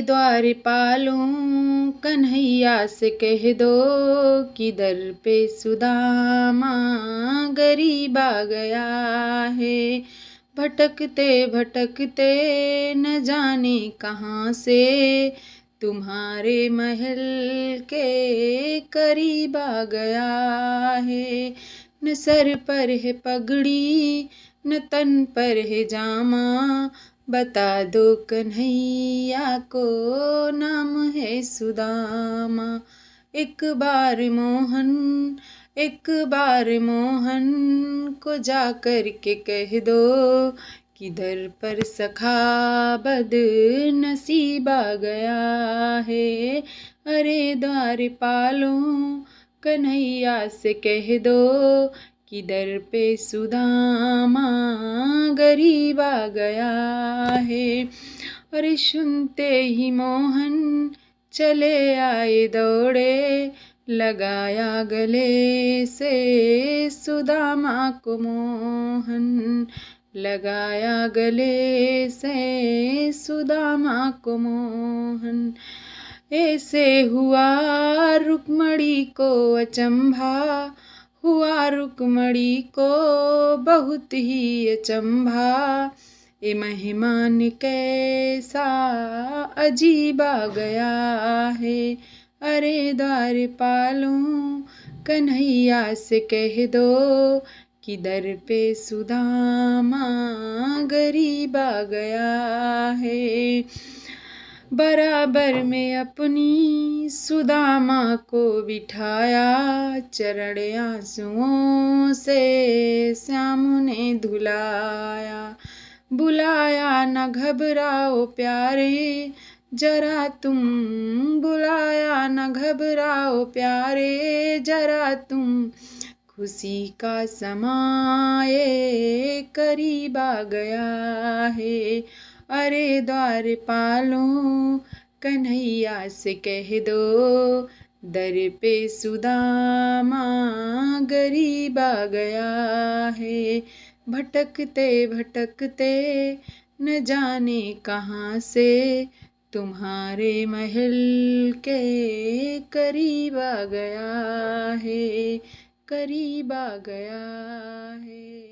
द्वारपालों कन्हैया से कह दो कि दर पे सुदामा गरीब आ गया है। भटकते भटकते न जाने कहाँ से तुम्हारे महल के करीब आ गया है। न सर पर है पगड़ी न तन पर है जामा, बता दो कन्हैया को नाम है सुदामा। एक बार मोहन को जा कर के कह दो कि दर पर सखा बद नसीब आ गया है। अरे द्वारपालों कन्हैया से कह दो कि दर पे सुदामा गरीब आ गया है। अरे सुनते ही मोहन चले आए दौड़े, लगाया गले से सुदामा को मोहन, लगाया गले से सुदामा को मोहन। ऐसे हुआ रुक्मणी को अचंभा, हुआ रुक्मणी को बहुत ही अचंभा। ये मेहमान कैसा अजीब आ गया है। अरे द्वारपालों कन्हैया से कह दो कि दर पे सुदामा गरीब आ गया है। बराबर में अपनी सुदामा को बिठाया, चरण आंसुओं से श्याम ने धुलाया। बुलाया न घबराओ प्यारे जरा तुम, बुलाया न घबराओ प्यारे जरा तुम, खुशी का समाए करीब आ गया है। अरे द्वारपालों कन्हैया से कह दो दर पे सुदामा गरीब आ गया है। भटकते भटकते न जाने कहाँ से तुम्हारे महल के करीब आ गया है, करीब आ गया है।